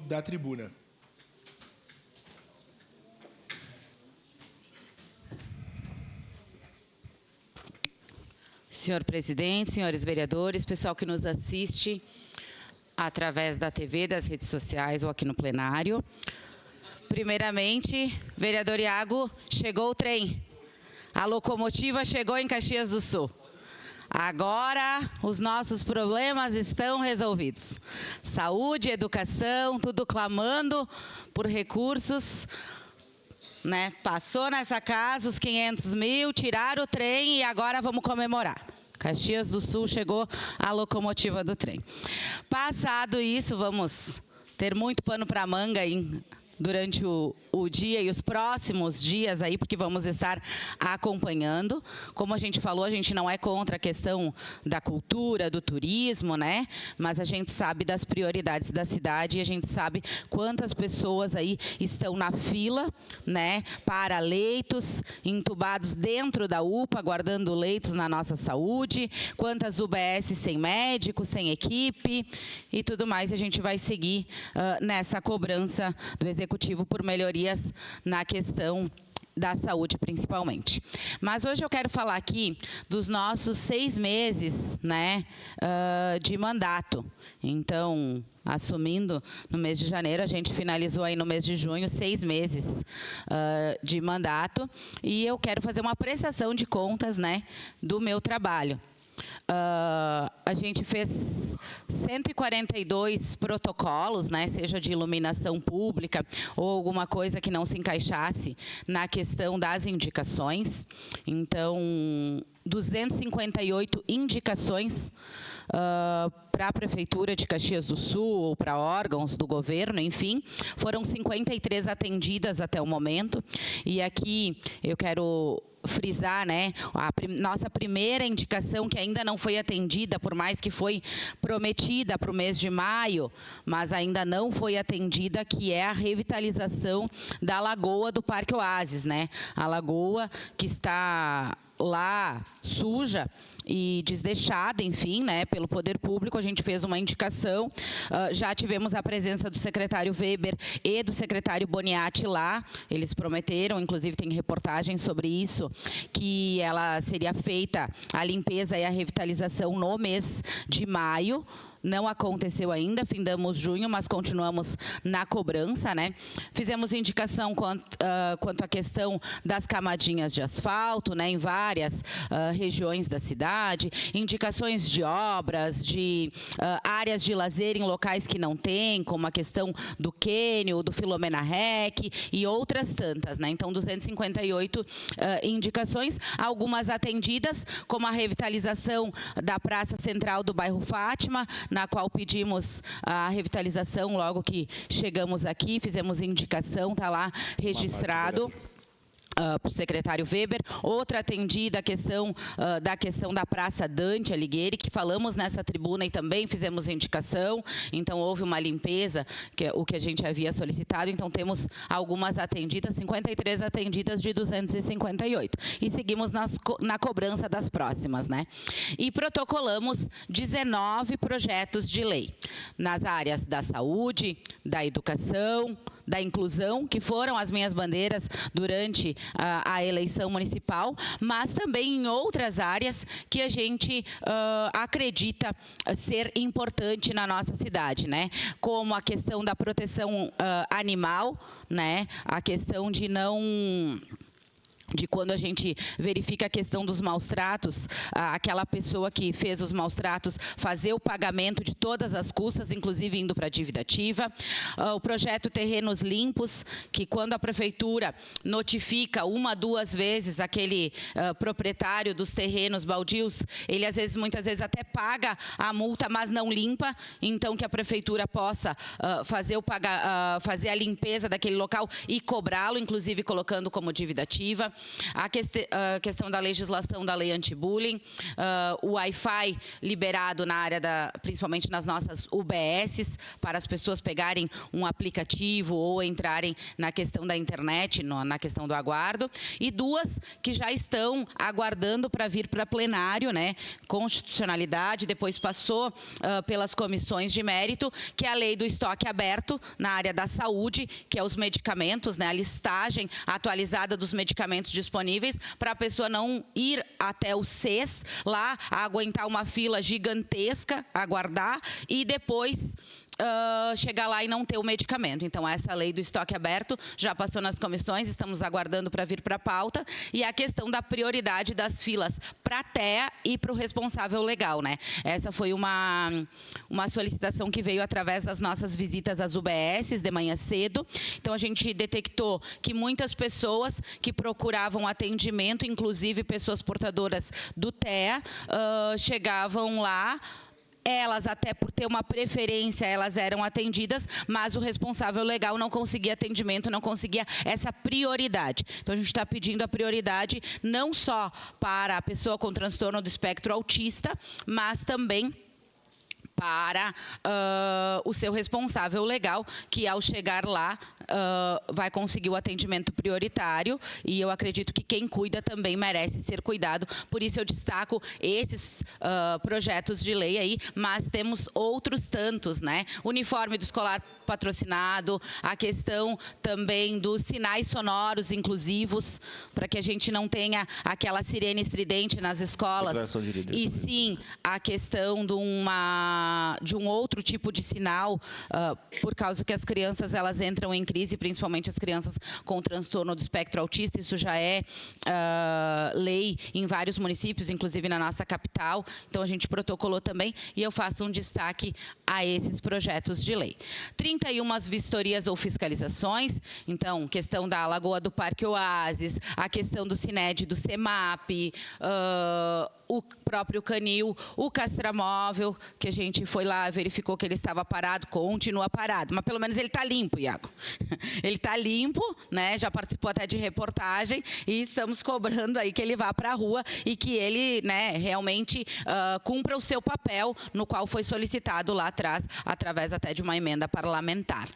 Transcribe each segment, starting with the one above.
Da tribuna. Senhor presidente, senhores vereadores, pessoal que nos assiste através da TV, das redes sociais ou aqui no plenário. Primeiramente, vereador Iago, chegou o trem. A locomotiva chegou em Caxias do Sul. Agora, os nossos problemas estão resolvidos. Saúde, educação, tudo clamando por recursos, né? Passou nessa casa os 500 mil, tiraram o trem e agora vamos comemorar. Caxias do Sul chegou a locomotiva do trem. Passado isso, vamos ter muito pano para manga durante o dia e os próximos dias aí, porque vamos estar acompanhando. Como a gente falou, a gente não é contra a questão da cultura, do turismo, né? Mas a gente sabe das prioridades da cidade e a gente sabe quantas pessoas aí estão na fila, né? Para leitos, entubados dentro da UPA, aguardando leitos na nossa saúde, quantas UBS sem médico, sem equipe e tudo mais. A gente vai seguir nessa cobrança do Executivo por melhorias na questão da saúde, principalmente. Mas hoje eu quero falar aqui dos nossos 6 meses, né, de mandato. Então, assumindo no mês de janeiro, a gente finalizou aí no mês de junho 6 meses de mandato. E eu quero fazer uma prestação de contas, né, do meu trabalho. A gente fez 142 protocolos, né, seja de iluminação pública ou alguma coisa que não se encaixasse na questão das indicações. Então, 258 indicações para a Prefeitura de Caxias do Sul, ou para órgãos do governo, enfim. Foram 53 atendidas até o momento. E aqui eu quero frisar, né, nossa primeira indicação que ainda não foi atendida, por mais que foi prometida para o mês de maio, mas ainda não foi atendida, que é a revitalização da lagoa do Parque Oásis, né? A lagoa que está lá suja e desdeixada, enfim, né, pelo poder público. A gente fez uma indicação, já tivemos a presença do secretário Weber e do secretário Boniatti lá. Eles prometeram, inclusive tem reportagem sobre isso, que ela seria feita a limpeza e a revitalização no mês de maio. Não aconteceu ainda, findamos junho, mas continuamos na cobrança, né? Fizemos indicação quanto à questão das camadinhas de asfalto, né, em várias regiões da cidade, indicações de obras, de áreas de lazer em locais que não tem, como a questão do Quênio, do Filomena Rec e outras tantas, né? Então, 258 indicações, algumas atendidas, como a revitalização da Praça Central do bairro Fátima, na qual pedimos a revitalização logo que chegamos aqui, fizemos indicação, está lá registrado para o secretário Weber. Outra atendida a questão da Praça Dante Alighieri, que falamos nessa tribuna e também fizemos indicação. Então, houve uma limpeza, que é o que a gente havia solicitado. Então, temos algumas atendidas, 53 atendidas de 258. E seguimos na cobrança das próximas, né? E protocolamos 19 projetos de lei nas áreas da saúde, da educação, da inclusão, que foram as minhas bandeiras durante a eleição municipal, mas também em outras áreas que a gente acredita ser importante na nossa cidade, né? Como a questão da proteção animal, né? A questão de quando a gente verifica a questão dos maus tratos, aquela pessoa que fez os maus tratos fazer o pagamento de todas as custas, inclusive indo para a dívida ativa. O projeto Terrenos Limpos, que quando a prefeitura notifica 1, 2 vezes aquele proprietário dos terrenos baldios, ele muitas vezes até paga a multa, mas não limpa. Então, que a prefeitura possa fazer a limpeza daquele local e cobrá-lo, inclusive colocando como dívida ativa. A questão da legislação da lei anti-bullying, o Wi-Fi liberado na área principalmente nas nossas UBSs, para as pessoas pegarem um aplicativo ou entrarem na questão da internet, na questão do aguardo, e duas que já estão aguardando para vir para plenário, né? Constitucionalidade, depois passou pelas comissões de mérito, que é a lei do estoque aberto na área da saúde, que é os medicamentos, né? A listagem atualizada dos medicamentos disponíveis, para a pessoa não ir até o CES, lá aguentar uma fila gigantesca, aguardar, e depois chegar lá e não ter o medicamento. Então, essa lei do estoque aberto já passou nas comissões, estamos aguardando para vir para a pauta, e a questão da prioridade das filas para a TEA e para o responsável legal, né? Essa foi uma solicitação que veio através das nossas visitas às UBSs de manhã cedo. Então, a gente detectou que muitas pessoas que procuravam atendimento, inclusive pessoas portadoras do TEA, chegavam lá. Elas, até por ter uma preferência, elas eram atendidas, mas o responsável legal não conseguia atendimento, não conseguia essa prioridade. Então, a gente está pedindo a prioridade não só para a pessoa com transtorno do espectro autista, mas também para o seu responsável legal, que ao chegar lá vai conseguir o atendimento prioritário, e eu acredito que quem cuida também merece ser cuidado. Por isso eu destaco esses projetos de lei aí, mas temos outros tantos, né? Uniforme do escolar patrocinado, a questão também dos sinais sonoros inclusivos, para que a gente não tenha aquela sirene estridente nas escolas, e sim a questão de um outro tipo de sinal, por causa que as crianças elas entram em crise, principalmente as crianças com transtorno do espectro autista. Isso já é lei em vários municípios, inclusive na nossa capital. Então, a gente protocolou também, e eu faço um destaque a esses projetos de lei. 31 vistorias ou fiscalizações, então, questão da Lagoa do Parque Oásis, a questão do Cined, do CEMAP, o próprio canil, o castramóvel, que a gente foi lá, verificou que ele estava parado, continua parado, mas pelo menos ele está limpo, Iago. Ele está limpo, né? Já participou até de reportagem, e estamos cobrando aí que ele vá para a rua e que ele, né, realmente cumpra o seu papel, no qual foi solicitado lá atrás, através até de uma emenda parlamentar.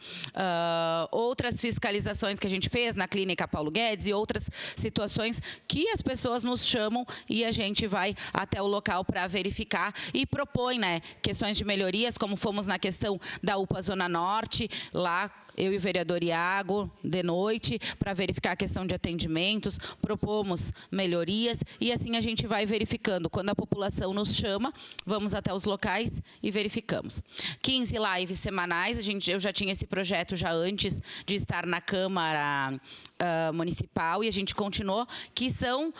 Outras fiscalizações que a gente fez na Clínica Paulo Guedes e outras situações que as pessoas nos chamam e a gente vai até o local para verificar e propõe, né, questões de melhorias, como fomos na questão da UPA Zona Norte, lá eu e o vereador Iago, de noite, para verificar a questão de atendimentos, propomos melhorias, e assim a gente vai verificando. Quando a população nos chama, vamos até os locais e verificamos. 15 lives semanais, eu já tinha esse projeto já antes de estar na Câmara Municipal, e a gente continuou, que são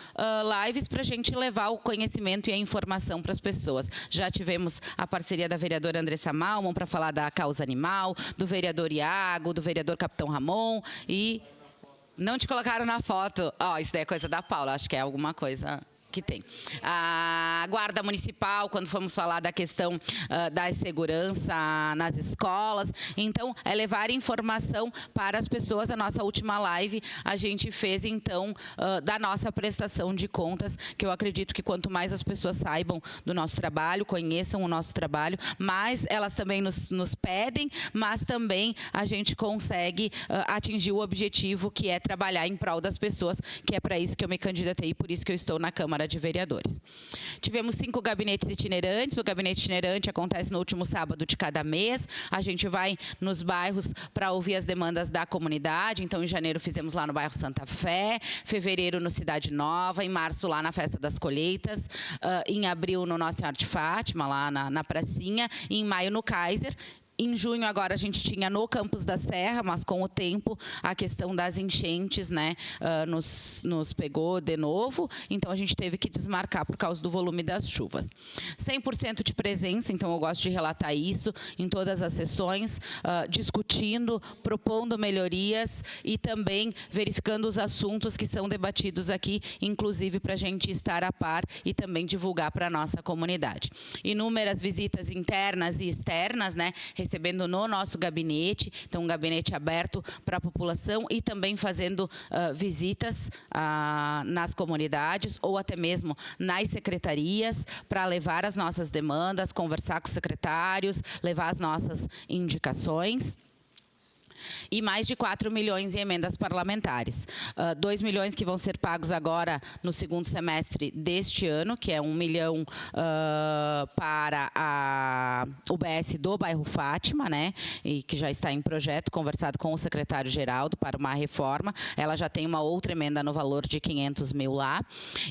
lives para a gente levar o conhecimento e a informação para as pessoas. Já tivemos a parceria da vereadora Andressa Malman para falar da causa animal, do vereador Iago, do vereador Capitão Ramon, e não te colocaram na foto. Isso daí é coisa da Paula, acho que é alguma coisa que tem. A Guarda Municipal, quando fomos falar da questão da segurança nas escolas. Então, é levar informação para as pessoas. A nossa última live, a gente fez, então, da nossa prestação de contas, que eu acredito que quanto mais as pessoas saibam do nosso trabalho, conheçam o nosso trabalho, mais elas também nos pedem, mas também a gente consegue atingir o objetivo, que é trabalhar em prol das pessoas, que é para isso que eu me candidatei, por isso que eu estou na Câmara de Vereadores. Tivemos 5 gabinetes itinerantes. O gabinete itinerante acontece no último sábado de cada mês. A gente vai nos bairros para ouvir as demandas da comunidade. Então, em janeiro fizemos lá no bairro Santa Fé, fevereiro no Cidade Nova, em março lá na Festa das Colheitas, em abril no Nossa Senhora de Fátima, lá na pracinha, e em maio no Kaiser. Em junho, agora, a gente tinha no Campos da Serra, mas com o tempo, a questão das enchentes, né, nos pegou de novo. Então, a gente teve que desmarcar por causa do volume das chuvas. 100% de presença, então eu gosto de relatar isso em todas as sessões, discutindo, propondo melhorias e também verificando os assuntos que são debatidos aqui, inclusive para a gente estar a par e também divulgar para a nossa comunidade. Inúmeras visitas internas e externas, né? recebendo no nosso gabinete, então um gabinete aberto para a população e também fazendo visitas nas comunidades ou até mesmo nas secretarias para levar as nossas demandas, conversar com os secretários, levar as nossas indicações. E mais de 4 milhões em emendas parlamentares. 2 milhões que vão ser pagos agora no segundo semestre deste ano, que é 1 milhão para a UBS do bairro Fátima, né, e que já está em projeto, conversado com o secretário Geraldo para uma reforma. Ela já tem uma outra emenda no valor de 500 mil lá.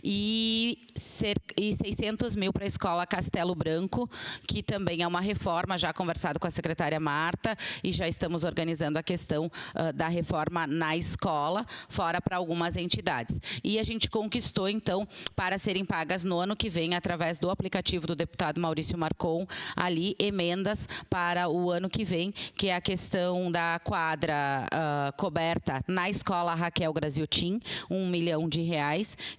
E 600 mil para a Escola Castelo Branco, que também é uma reforma, já conversado com a secretária Marta, e já estamos organizando a questão da reforma na escola, fora para algumas entidades. E a gente conquistou, então, para serem pagas no ano que vem, através do aplicativo do deputado Maurício Marcon, ali, emendas para o ano que vem, que é a questão da quadra coberta na escola Raquel Graziotin, R$1 milhão,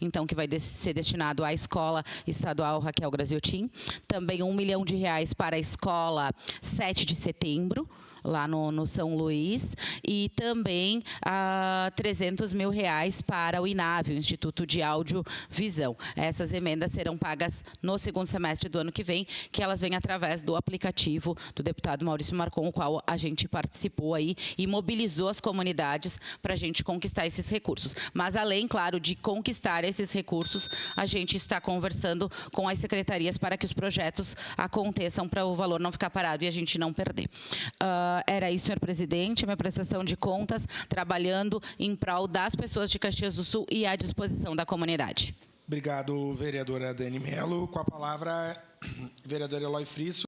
então, que vai ser destinado à escola estadual Raquel Graziotin. Também R$1 milhão para a escola 7 de setembro, lá no São Luís, e também 300 mil reais para o INAVE, o Instituto de Audiovisão. Essas emendas serão pagas no segundo semestre do ano que vem, que elas vêm através do aplicativo do deputado Maurício Marcon, o qual a gente participou aí e mobilizou as comunidades para a gente conquistar esses recursos. Mas além, claro, de conquistar esses recursos, a gente está conversando com as secretarias para que os projetos aconteçam, para o valor não ficar parado e a gente não perder. Era isso, senhor presidente, a minha prestação de contas, trabalhando em prol das pessoas de Caxias do Sul e à disposição da comunidade. Obrigado, vereadora Dani Mello. Com a palavra, vereadora Eloy Frisso.